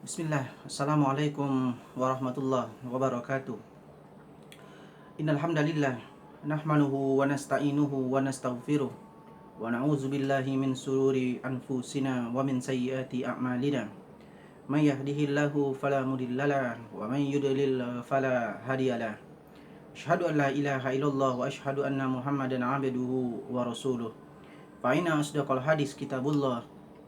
Bismillah, Assalamualaikum warahmatullahi wabarakatuh. Innal hamdalillah nahmanuhu wa nasta'inuhu wa nastaghfiruh wa na'udzu billahi min sururi anfusina wa min sayyiati a'malina. May yahdihillahu fala mudhillalah wa may yudlil fala hadiyalah. Asyhadu an la ilaha illallah wa asyhadu anna Muhammadan 'abduhu wa rasuluh. Fa inna asdaqal hadis kitabullah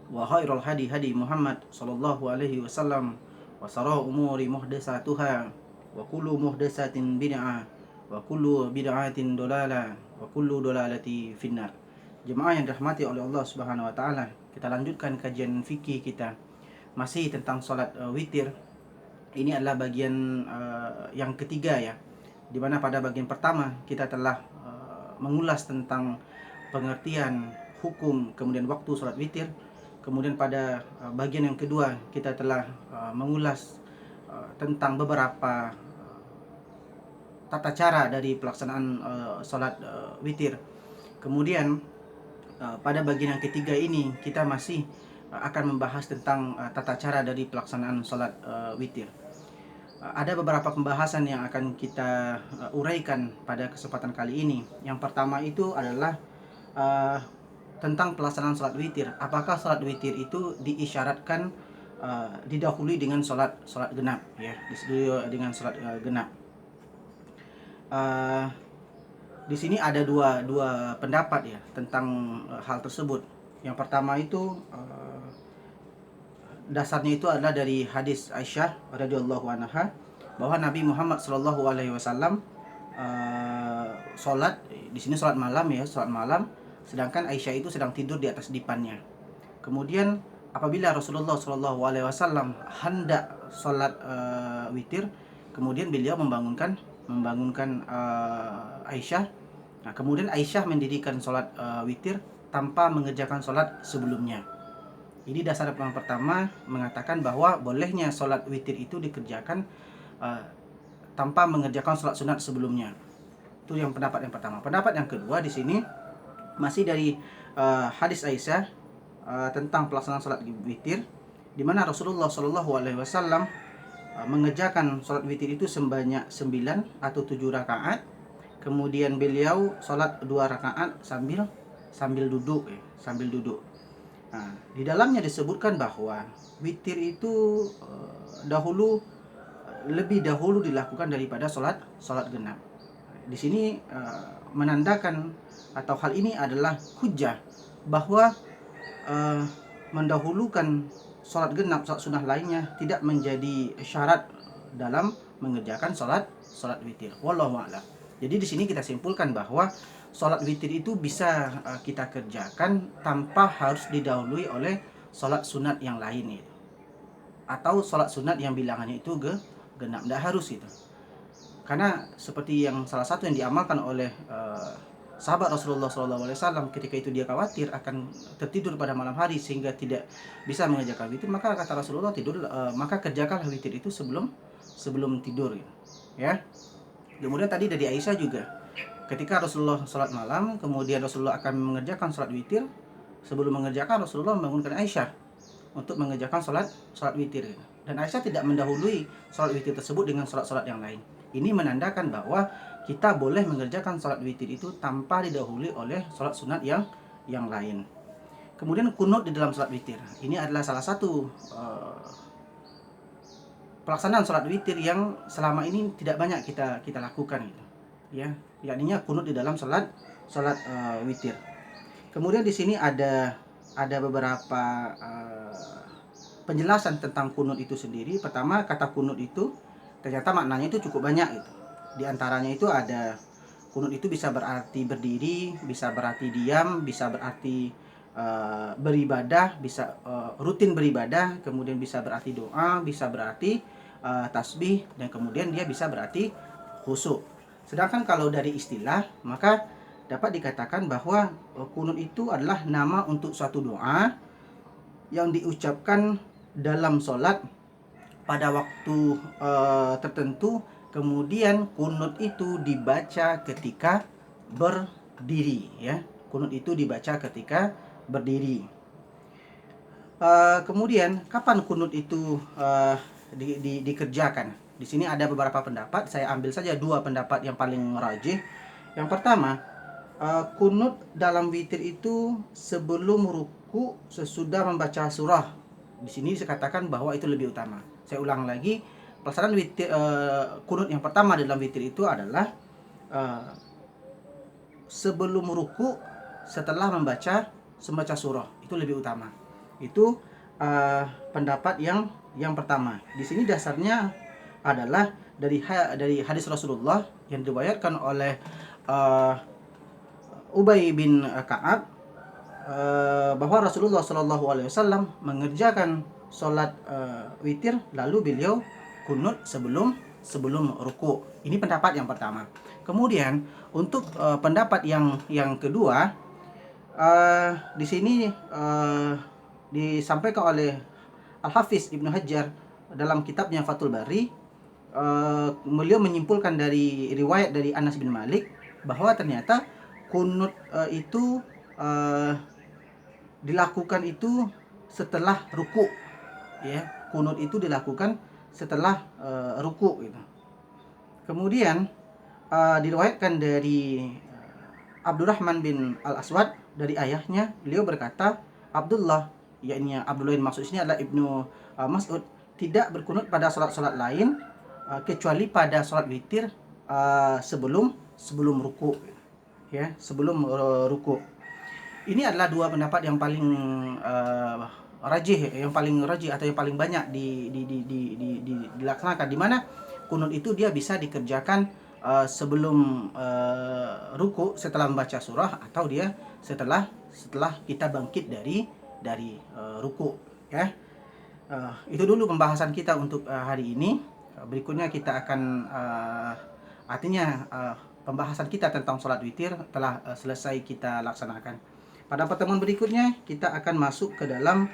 wa khairul hadi hadi Muhammad sallallahu alaihi wasallam wa sarau umuri muhdatsatuha wa kullu muhdatsatin bid'ah wa kullu bid'atin dolalah wa kullu dolalati finnar. Jemaah yang dirahmati oleh Allah Subhanahu wa taala, kita lanjutkan kajian fikih kita masih tentang salat witir. Ini adalah bagian yang ketiga ya, di mana pada bagian pertama kita telah mengulas tentang pengertian, hukum, kemudian waktu salat witir. Kemudian pada bagian yang kedua kita telah mengulas tentang beberapa tata cara dari pelaksanaan salat witir. Kemudian pada bagian yang ketiga ini kita masih akan membahas tentang tata cara dari pelaksanaan salat witir. Ada beberapa pembahasan yang akan kita uraikan pada kesempatan kali ini. Yang pertama itu adalah tentang pelaksanaan salat witir. Apakah salat witir itu diisyaratkan didahului dengan salat genap ya, dengan salat genap. Di sini ada dua pendapat ya tentang hal tersebut. Yang pertama itu dasarnya itu adalah dari hadis Aisyah radhiyallahu anha bahwa Nabi Muhammad sallallahu alaihi wasallam salat di sini salat malam ya, salat malam, sedangkan Aisyah itu sedang tidur di atas dipannya. Kemudian apabila Rasulullah Shallallahu Alaihi Wasallam hendak sholat witir, kemudian beliau membangunkan Aisyah. Nah, kemudian Aisyah mendirikan sholat witir tanpa mengerjakan sholat sebelumnya. Ini dasar yang pertama mengatakan bahwa bolehnya sholat witir itu dikerjakan tanpa mengerjakan sholat sunat sebelumnya. Itu yang pendapat yang pertama. Pendapat yang kedua di sini masih dari hadis Aisyah tentang pelaksanaan salat witir, di mana Rasulullah Shallallahu Alaihi Wasallam mengerjakan salat witir itu sebanyak 9 atau 7 rakaat. Kemudian beliau salat 2 rakaat sambil duduk ya, sambil duduk. Nah, di dalamnya disebutkan bahwa witir itu lebih dahulu dilakukan daripada salat genap. Di sini menandakan atau hal ini adalah hujjah bahwa mendahulukan sholat genap, sholat sunnah lainnya tidak menjadi syarat dalam mengerjakan sholat witir. Wallahu a'lam. Jadi di sini kita simpulkan bahwa sholat witir itu bisa kita kerjakan tanpa harus didahului oleh sholat sunat yang lain itu, atau sholat sunat yang bilangannya itu genap, tidak harus itu. Karena seperti yang salah satu yang diamalkan oleh sahabat Rasulullah SAW, ketika itu dia khawatir akan tertidur pada malam hari sehingga tidak bisa mengerjakan witir, maka kata Rasulullah maka kerjakanlah witir itu sebelum tidur ya. Kemudian tadi dari Aisyah juga, ketika Rasulullah salat malam, kemudian Rasulullah akan mengerjakan salat witir, sebelum mengerjakan Rasulullah membangunkan Aisyah untuk mengerjakan salat witir, dan Aisyah tidak mendahului salat witir tersebut dengan salat yang lain. Ini menandakan bahwa kita boleh mengerjakan salat witir itu tanpa didahului oleh salat sunat yang lain. Kemudian kunut di dalam salat witir. Ini adalah salah satu pelaksanaan salat witir yang selama ini tidak banyak kita lakukan gitu. Ya, yakninya kunut di dalam salat witir. Kemudian di sini ada beberapa penjelasan tentang kunut itu sendiri. Pertama, kata kunut itu ternyata maknanya itu cukup banyak itu. Di antaranya itu ada kunut itu bisa berarti berdiri, bisa berarti diam, bisa berarti beribadah, bisa rutin beribadah, kemudian bisa berarti doa, bisa berarti tasbih, dan kemudian dia bisa berarti khusyuk. Sedangkan kalau dari istilah, maka dapat dikatakan bahwa kunut itu adalah nama untuk suatu doa yang diucapkan dalam sholat pada waktu tertentu. Kemudian kunut itu dibaca ketika berdiri ya. Kunut itu dibaca ketika berdiri. Kemudian kapan kunut itu dikerjakan? Di sini ada beberapa pendapat. Saya ambil saja dua pendapat yang paling rajih. Yang pertama, kunut dalam witir itu sebelum ruku sesudah membaca surah. Di sini dikatakan bahwa itu lebih utama. Saya ulang lagi, pelaksanaan witir, kunut yang pertama dalam witir itu adalah sebelum ruku setelah membaca surah. Itu lebih utama. Itu pendapat yang pertama. Di sini dasarnya adalah dari hadis Rasulullah yang diriwayatkan oleh Ubay bin Ka'ab, bahwa Rasulullah Shallallahu Alaihi Wasallam mengerjakan sholat witir lalu beliau kunut sebelum ruku. Ini pendapat yang pertama. Kemudian untuk pendapat yang kedua, di sini disampaikan oleh Al-Hafiz Ibnu Hajar dalam kitabnya Fathul Bari. Beliau menyimpulkan dari riwayat dari Anas bin Malik bahwa ternyata kunut itu dilakukan itu setelah ruku, ya. Kunut itu dilakukan setelah ruku gitu. Kemudian diriwayatkan dari Abdurrahman bin Al-Aswad dari ayahnya, beliau berkata, Abdullah, yakni Abdullah yang maksud sini adalah Ibnu Mas'ud, tidak berkunut pada salat-salat lain kecuali pada salat witir sebelum ruku, ya, sebelum ruku. Ini adalah dua pendapat yang paling rajih atau yang paling banyak dilaksanakan, di mana kunut itu dia bisa dikerjakan sebelum ruku setelah membaca surah, atau dia setelah kita bangkit dari ruku, ya. Itu dulu pembahasan kita untuk hari ini. Berikutnya kita akan pembahasan kita tentang sholat witir telah selesai kita laksanakan. Pada pertemuan berikutnya kita akan masuk ke dalam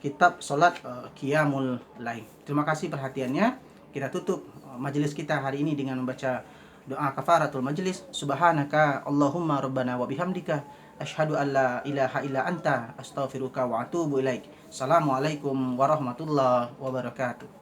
kitab sholat Qiyamul Lail. Terima kasih perhatiannya. Kita tutup majelis kita hari ini dengan membaca doa kafaratul majelis. Subhanaka Allahumma rabbana wa bihamdika asyhadu an la ilaha illa anta astaghfiruka wa atubu ilaik. Assalamualaikum warahmatullahi wabarakatuh.